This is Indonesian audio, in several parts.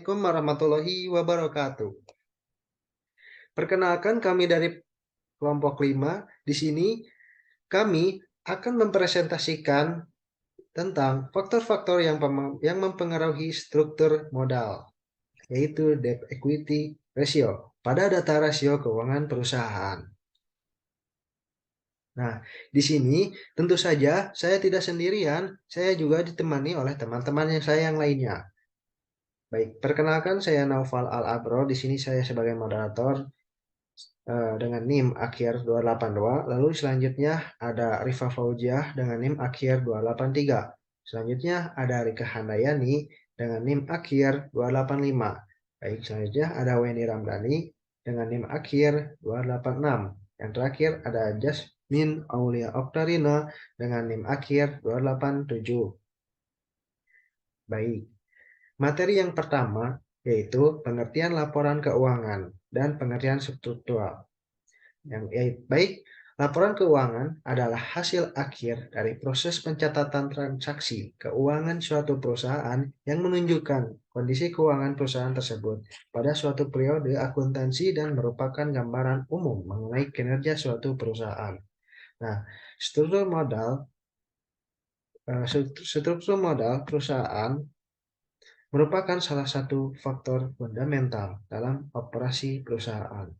Assalamualaikum warahmatullahi wabarakatuh. Perkenalkan kami dari kelompok 5. Di sini kami akan mempresentasikan tentang faktor-faktor yang mempengaruhi struktur modal, yaitu debt equity ratio pada data rasio keuangan perusahaan. Nah, di sini tentu saja saya tidak sendirian, saya juga ditemani oleh teman-teman saya yang lainnya. Baik, perkenalkan saya Naufal Al-Abro, di sini saya sebagai moderator dengan NIM akhir 282. Lalu selanjutnya ada Rifa Fauziah dengan NIM akhir 283. Selanjutnya ada Rika Handayani dengan NIM akhir 285. Baik, selanjutnya ada Weni Ramdhani dengan NIM akhir 286. Yang terakhir ada Jasmine Aulia Oktarina dengan NIM akhir 287. Baik, materi yang pertama yaitu pengertian laporan keuangan dan pengertian struktural. Baik, laporan keuangan adalah hasil akhir dari proses pencatatan transaksi keuangan suatu perusahaan yang menunjukkan kondisi keuangan perusahaan tersebut pada suatu periode akuntansi dan merupakan gambaran umum mengenai kinerja suatu perusahaan. Nah, struktur modal perusahaan merupakan salah satu faktor fundamental dalam operasi perusahaan.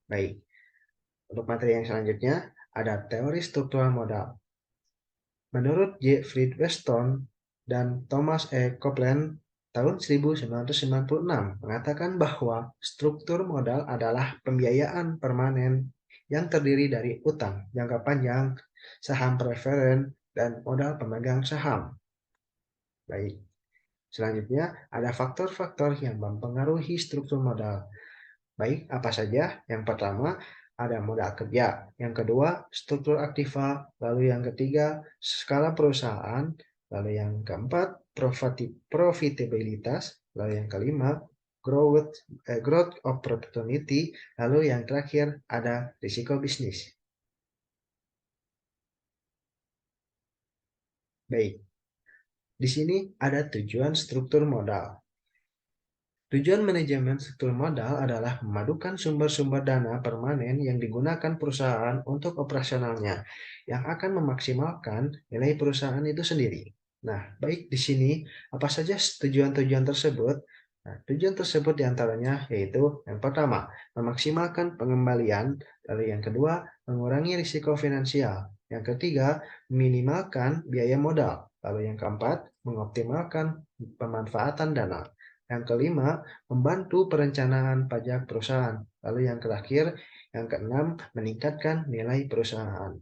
Baik, untuk materi yang selanjutnya ada teori struktural modal. Menurut J. Fred Weston dan Thomas E. Copeland tahun 1996 mengatakan bahwa struktur modal adalah pembiayaan permanen yang terdiri dari utang jangka panjang, saham preferen, dan modal pemegang saham. Baik, selanjutnya ada faktor-faktor yang mempengaruhi struktur modal. Baik, apa saja? Yang pertama, ada modal kerja. Yang kedua, struktur aktiva. Lalu yang ketiga, skala perusahaan. Lalu yang keempat, profitabilitas. Lalu yang kelima, growth opportunity. Lalu yang terakhir, ada risiko bisnis. Baik, di sini ada tujuan struktur modal. Tujuan manajemen struktur modal adalah memadukan sumber-sumber dana permanen yang digunakan perusahaan untuk operasionalnya, yang akan memaksimalkan nilai perusahaan itu sendiri. Nah, baik di sini, apa saja tujuan-tujuan tersebut? Nah, tujuan tersebut diantaranya yaitu yang pertama, memaksimalkan pengembalian, lalu yang kedua, mengurangi risiko finansial, yang ketiga, meminimalkan biaya modal, lalu yang keempat, mengoptimalkan pemanfaatan dana. Yang kelima, membantu perencanaan pajak perusahaan. Lalu yang terakhir, yang keenam, meningkatkan nilai perusahaan.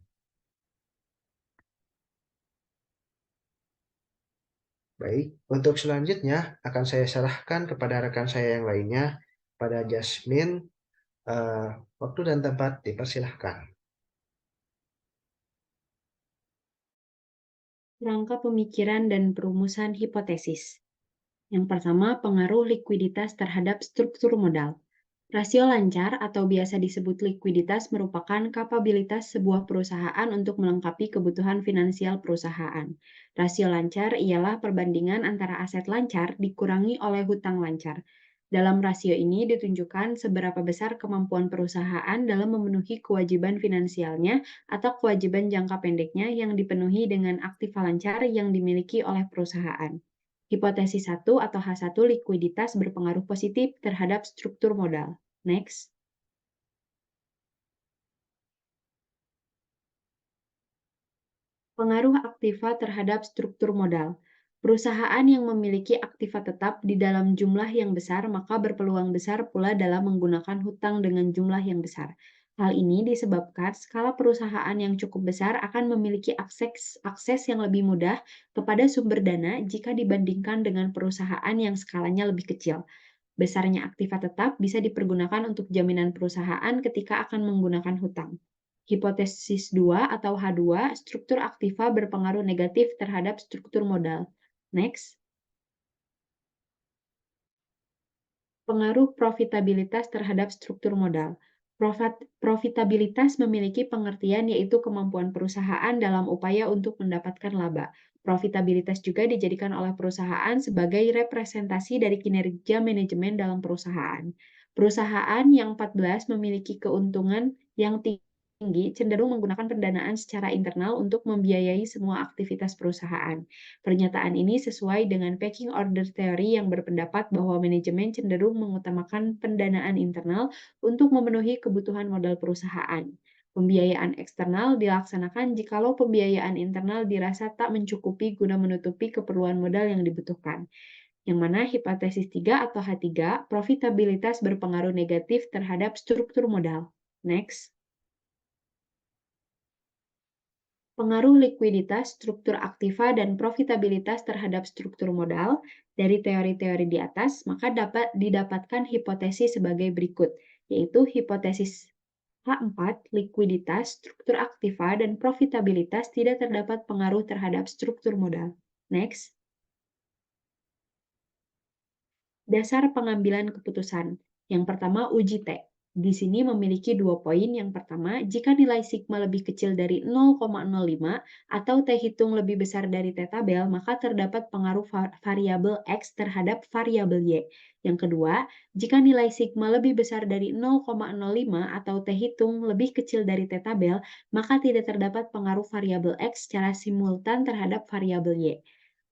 Baik, untuk selanjutnya akan saya serahkan kepada rekan saya yang lainnya, pada Jasmine. Waktu dan tempat dipersilahkan. Rangka pemikiran dan perumusan hipotesis. Yang pertama, pengaruh likuiditas terhadap struktur modal. Rasio lancar atau biasa disebut likuiditas merupakan kapabilitas sebuah perusahaan untuk melengkapi kebutuhan finansial perusahaan. Rasio lancar ialah perbandingan antara aset lancar dikurangi oleh hutang lancar. Dalam rasio ini ditunjukkan seberapa besar kemampuan perusahaan dalam memenuhi kewajiban finansialnya atau kewajiban jangka pendeknya yang dipenuhi dengan aktiva lancar yang dimiliki oleh perusahaan. Hipotesis 1 atau H1 likuiditas berpengaruh positif terhadap struktur modal. Next. Pengaruh aktiva terhadap struktur modal. Perusahaan yang memiliki aktiva tetap di dalam jumlah yang besar maka berpeluang besar pula dalam menggunakan hutang dengan jumlah yang besar. Hal ini disebabkan skala perusahaan yang cukup besar akan memiliki akses yang lebih mudah kepada sumber dana jika dibandingkan dengan perusahaan yang skalanya lebih kecil. Besarnya aktiva tetap bisa dipergunakan untuk jaminan perusahaan ketika akan menggunakan hutang. Hipotesis 2 atau H2, struktur aktiva berpengaruh negatif terhadap struktur modal. Next. Pengaruh profitabilitas terhadap struktur modal. Profitabilitas memiliki pengertian yaitu kemampuan perusahaan dalam upaya untuk mendapatkan laba. Profitabilitas juga dijadikan oleh perusahaan sebagai representasi dari kinerja manajemen dalam perusahaan. Perusahaan yang 14 memiliki keuntungan yang tinggi cenderung menggunakan pendanaan secara internal untuk membiayai semua aktivitas perusahaan. Pernyataan ini sesuai dengan pecking order theory yang berpendapat bahwa manajemen cenderung mengutamakan pendanaan internal untuk memenuhi kebutuhan modal perusahaan. Pembiayaan eksternal dilaksanakan jikalau pembiayaan internal dirasa tak mencukupi guna menutupi keperluan modal yang dibutuhkan. Yang mana hipotesis 3 atau H3, profitabilitas berpengaruh negatif terhadap struktur modal. Next. Pengaruh likuiditas, struktur aktiva, dan profitabilitas terhadap struktur modal dari teori-teori di atas, maka dapat didapatkan hipotesis sebagai berikut, yaitu hipotesis H4, likuiditas, struktur aktiva, dan profitabilitas tidak terdapat pengaruh terhadap struktur modal. Next. Dasar pengambilan keputusan. Yang pertama, uji T. Di sini memiliki 2 poin. Yang pertama, jika nilai sigma lebih kecil dari 0,05 atau T hitung lebih besar dari T tabel, maka terdapat pengaruh variabel X terhadap variabel Y. Yang kedua, jika nilai sigma lebih besar dari 0,05 atau T hitung lebih kecil dari T tabel, maka tidak terdapat pengaruh variabel X secara simultan terhadap variabel Y.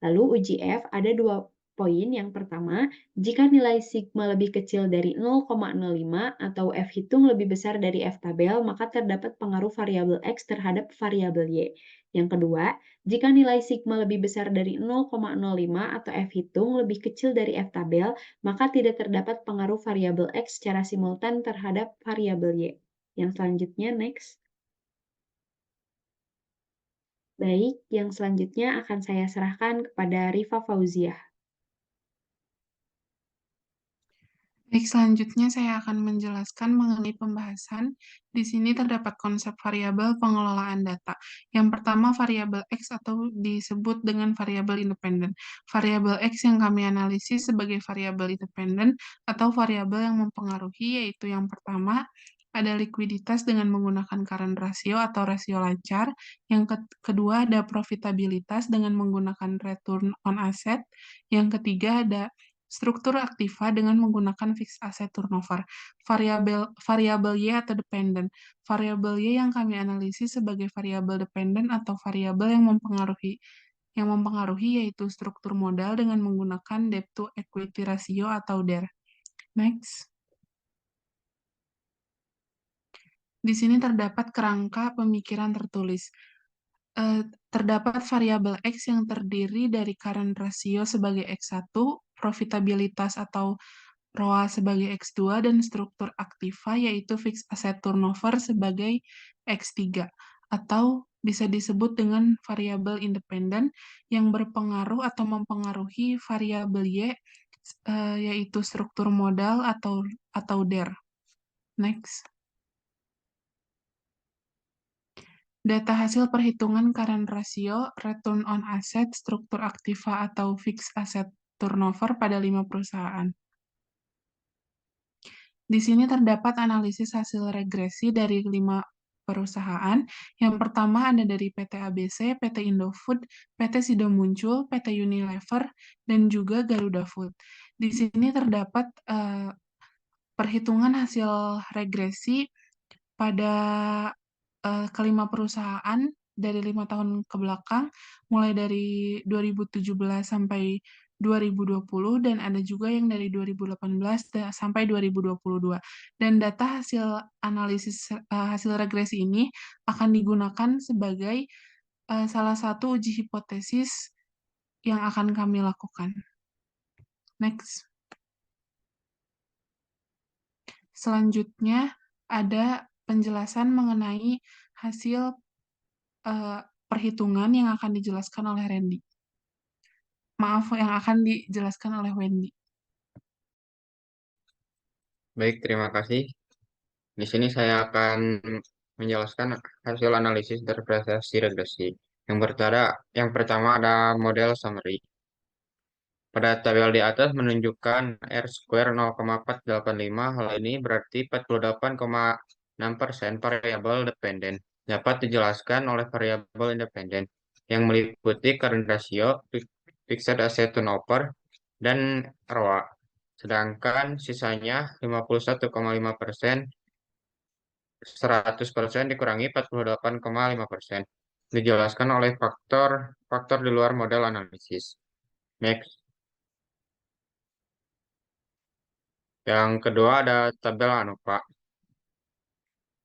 Lalu uji F ada 2 poin. Yang pertama, jika nilai sigma lebih kecil dari 0,05 atau F hitung lebih besar dari F tabel, maka terdapat pengaruh variabel X terhadap variabel Y. Yang kedua, jika nilai sigma lebih besar dari 0,05 atau F hitung lebih kecil dari F tabel, maka tidak terdapat pengaruh variabel X secara simultan terhadap variabel Y. Yang selanjutnya, next. Baik, yang selanjutnya akan saya serahkan kepada Rifa Fauziah. Baik, selanjutnya saya akan menjelaskan mengenai pembahasan. Di sini terdapat konsep variabel pengelolaan data. Yang pertama, variabel X atau disebut dengan variabel independen. Variabel X yang kami analisis sebagai variabel independen atau variabel yang mempengaruhi, yaitu yang pertama, ada likuiditas dengan menggunakan current ratio atau rasio lancar. Yang kedua, ada profitabilitas dengan menggunakan return on asset. Yang ketiga, ada struktur aktiva dengan menggunakan fixed asset turnover. Variabel Y atau dependent. Variabel Y yang kami analisis sebagai variabel dependent atau variabel yang mempengaruhi yaitu struktur modal dengan menggunakan debt to equity ratio atau DER. Next. Di sini terdapat kerangka pemikiran tertulis. Terdapat variabel X yang terdiri dari current ratio sebagai X1, profitabilitas atau ROA sebagai X2, dan struktur aktiva yaitu fixed asset turnover sebagai X3, atau bisa disebut dengan variabel independen yang berpengaruh atau mempengaruhi variabel Y, yaitu struktur modal atau DER. Next. Data hasil perhitungan current ratio, return on asset, struktur aktiva atau fixed asset turnover pada 5 perusahaan. Di sini terdapat analisis hasil regresi dari 5 perusahaan. Yang pertama ada dari PT ABC, PT Indofood, PT Sido Muncul, PT Unilever, dan juga Garuda Food. Di sini terdapat perhitungan hasil regresi pada kelima perusahaan dari 5 tahun ke belakang, mulai dari 2017 sampai 2020, dan ada juga yang dari 2018 sampai 2022. Dan data hasil analisis hasil regresi ini akan digunakan sebagai salah satu uji hipotesis yang akan kami lakukan. Next. Selanjutnya ada penjelasan mengenai hasil perhitungan yang akan dijelaskan oleh Randy. Maaf, yang akan dijelaskan oleh Wendy. Baik, terima kasih. Di sini saya akan menjelaskan hasil analisis interpretasi regresi. Yang pertama ada model summary. Pada tabel di atas menunjukkan R square 0,485. Hal ini berarti 48,6% variabel dependen dapat dijelaskan oleh variabel independen. yang meliputi current ratio, fixed asset turnover, dan ROA. Sedangkan sisanya 51,5%, 100% dikurangi 48,5%. Dijelaskan oleh faktor di luar model analisis. Next. Yang kedua ada tabel ANOVA.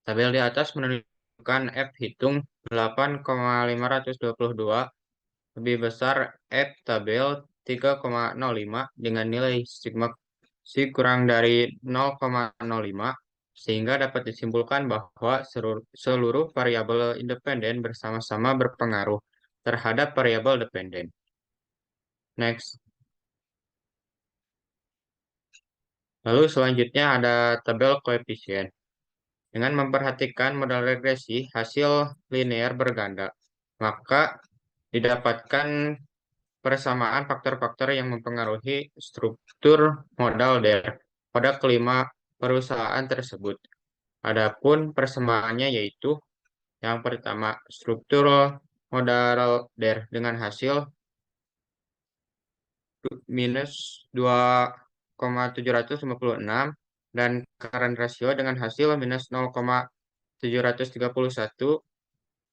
Tabel di atas menunjukkan F hitung 8,522 lebih besar F tabel 3,05 dengan nilai sigma kurang dari 0,05 sehingga dapat disimpulkan bahwa seluruh variabel independen bersama-sama berpengaruh terhadap variabel dependen. Next. Lalu selanjutnya ada tabel koefisien. Dengan memperhatikan model regresi hasil linear berganda, maka didapatkan persamaan faktor-faktor yang mempengaruhi struktur modal DER pada kelima perusahaan tersebut. Adapun persamaannya yaitu yang pertama struktur modal DER dengan hasil minus 2,756 dan current ratio dengan hasil minus 0,731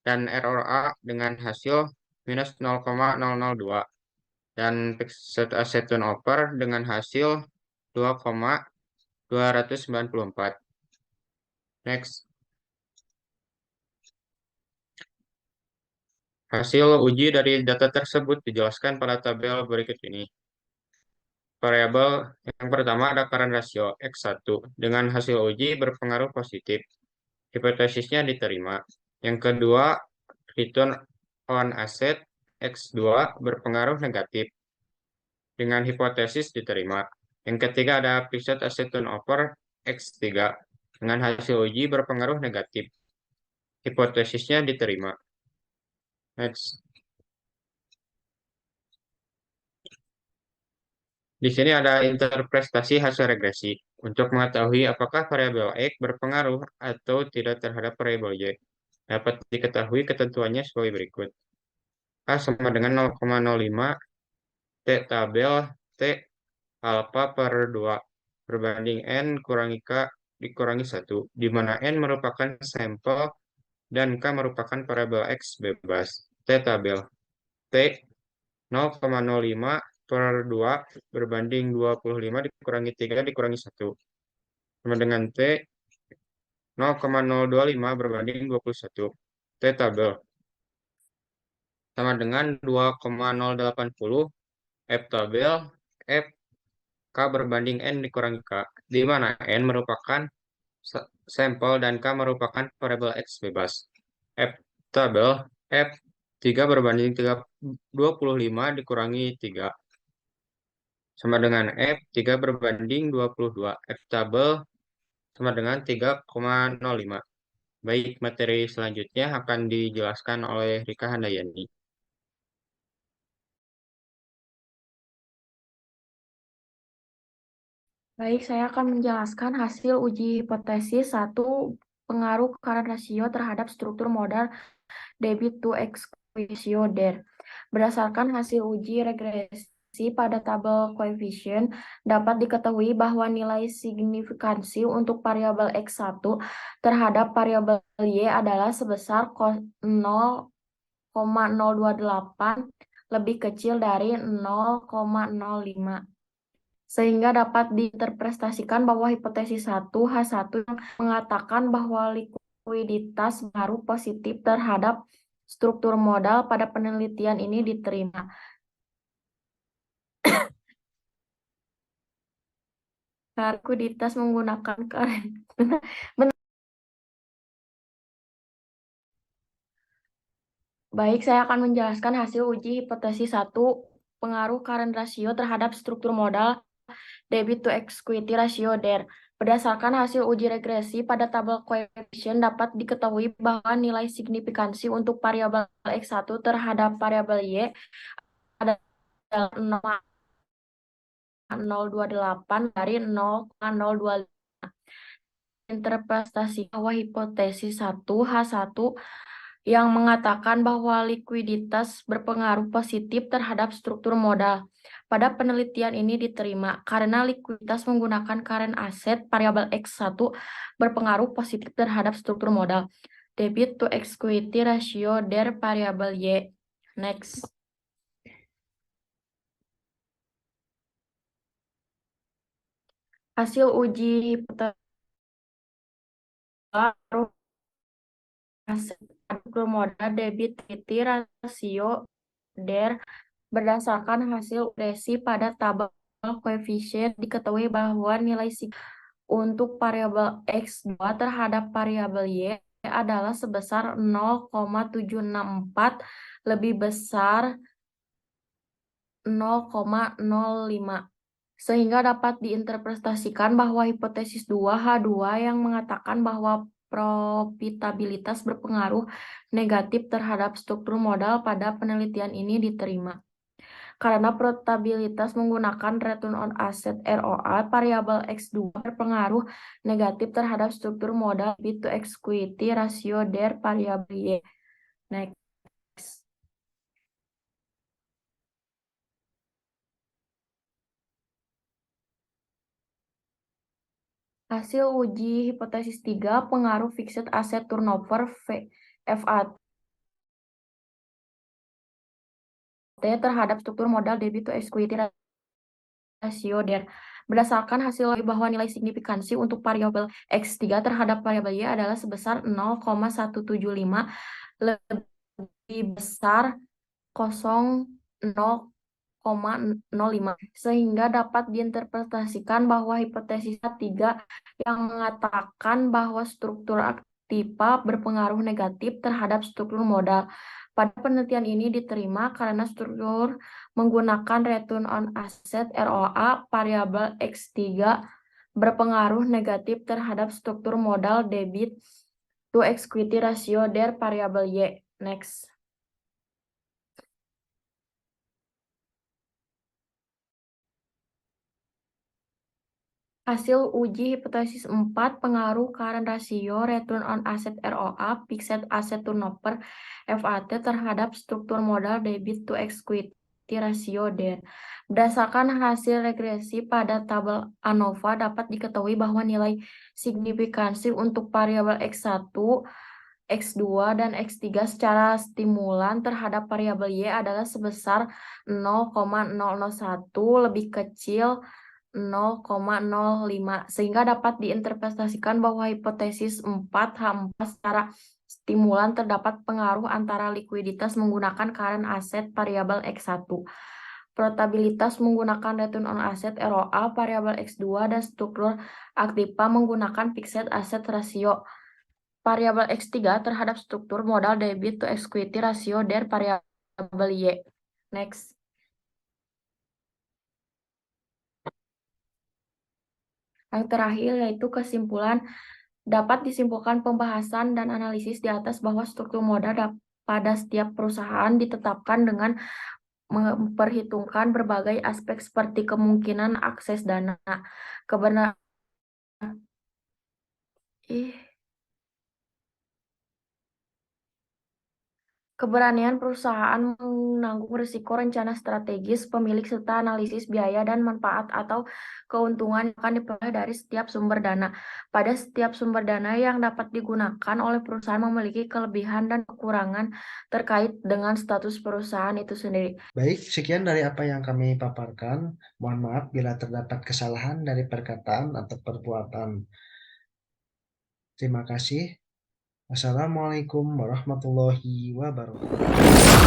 dan ROA dengan hasil minus 0,002 dan fixed asset turnover dengan hasil 2,294. Next. Hasil uji dari data tersebut dijelaskan pada tabel berikut ini. Variabel yang pertama ada current ratio X1 dengan hasil uji berpengaruh positif. Hipotesisnya diterima. Yang kedua, return on asset X2 berpengaruh negatif. Dengan hipotesis diterima. Yang ketiga ada fixed asset turnover X3 dengan hasil uji berpengaruh negatif. Hipotesisnya diterima. Next. Di sini ada interpretasi hasil regresi untuk mengetahui apakah variabel X berpengaruh atau tidak terhadap variabel Y. Dapat diketahui ketentuannya sebagai berikut. A sama dengan 0,05 T tabel T alfa per 2 berbanding N kurangi K dikurangi 1, di mana N merupakan sampel dan K merupakan variabel X bebas. T tabel T 0,05 per 2 berbanding 25 dikurangi 3 dikurangi 1. Sama dengan T 0,025 berbanding 21. T tabel sama dengan 2,080 F tabel F K berbanding N dikurangi K, di mana N merupakan sampel dan K merupakan variabel X bebas. F tabel F 3 berbanding 25 dikurangi 3 sama dengan F 3 berbanding 22. F tabel sama dengan 3,05. Baik, materi selanjutnya akan dijelaskan oleh Rika Handayani. Baik, saya akan menjelaskan hasil uji hipotesis 1 pengaruh current ratio terhadap struktur modal debit to equity ratio DER. Berdasarkan hasil uji regresi pada tabel koefisien, dapat diketahui bahwa nilai signifikansi untuk variabel X1 terhadap variabel Y adalah sebesar 0,028 lebih kecil dari 0,05. Sehingga dapat diinterpretasikan bahwa hipotesis 1 H1 yang mengatakan bahwa likuiditas baru positif terhadap struktur modal pada penelitian ini diterima. Likuiditas menggunakan Baik, saya akan menjelaskan hasil uji hipotesis 1 pengaruh current ratio terhadap struktur modal debit to equity ratio DER. Berdasarkan hasil uji regresi pada tabel koefisien dapat diketahui bahwa nilai signifikansi untuk variabel X1 terhadap variabel Y adalah 0,028 dari 0,025. Interpretasi bahwa hipotesis 1 H1 yang mengatakan bahwa likuiditas berpengaruh positif terhadap struktur modal. Pada penelitian ini diterima karena likuiditas menggunakan current asset variabel X1 berpengaruh positif terhadap struktur modal. Debit to equity ratio der variabel Y. Next. Hasil uji hipotesis aset struktur modal debit equity rasio der berdasarkan hasil resi pada tabel koefisien diketahui bahwa nilai untuk variabel X2 terhadap variabel Y adalah sebesar 0,764 lebih besar 0,05. Sehingga dapat diinterpretasikan bahwa hipotesis 2H2 yang mengatakan bahwa profitabilitas berpengaruh negatif terhadap struktur modal pada penelitian ini diterima. Karena profitabilitas menggunakan return on asset ROA, variabel X2 berpengaruh negatif terhadap struktur modal debit to equity rasio der variabel Y. Next. Hasil uji hipotesis 3, pengaruh fixed asset turnover FAT terhadap struktur modal debit to equity rasio der. Berdasarkan hasil bahwa nilai signifikansi untuk variabel X3 terhadap variabel Y adalah sebesar 0,175 lebih besar 0,05, sehingga dapat diinterpretasikan bahwa hipotesis 3 yang mengatakan bahwa struktur aktiva berpengaruh negatif terhadap struktur modal. Pada penelitian ini diterima karena struktur menggunakan return on asset ROA variabel X3 berpengaruh negatif terhadap struktur modal debit to equity ratio der variabel Y. Next. Hasil uji hipotesis 4, pengaruh current ratio, return on asset ROA, fixed asset turnover FAT terhadap struktur modal debit to equity ratio der. Berdasarkan hasil regresi pada tabel ANOVA dapat diketahui bahwa nilai signifikansi untuk variabel X1, X2, dan X3 secara stimulan terhadap variabel Y adalah sebesar 0,001 lebih kecil 0,05, sehingga dapat diinterpretasikan bahwa hipotesis 4H4 secara stimulan terdapat pengaruh antara likuiditas menggunakan current asset variabel X1, profitabilitas menggunakan return on asset ROA variabel X2, dan struktur aktiva menggunakan fixed asset ratio variabel X3 terhadap struktur modal debit to equity ratio der variabel Y. Next. Yang terakhir yaitu kesimpulan. Dapat disimpulkan pembahasan dan analisis di atas bahwa struktur modal pada setiap perusahaan ditetapkan dengan memperhitungkan berbagai aspek seperti kemungkinan akses dana, keberanian perusahaan menanggung risiko, rencana strategis pemilik, serta analisis biaya dan manfaat atau keuntungan yang akan diperoleh dari setiap sumber dana. Pada setiap sumber dana yang dapat digunakan oleh perusahaan memiliki kelebihan dan kekurangan terkait dengan status perusahaan itu sendiri. Baik, sekian dari apa yang kami paparkan. Mohon maaf bila terdapat kesalahan dari perkataan atau perbuatan. Terima kasih. Wassalamualaikum warahmatullahi wabarakatuh.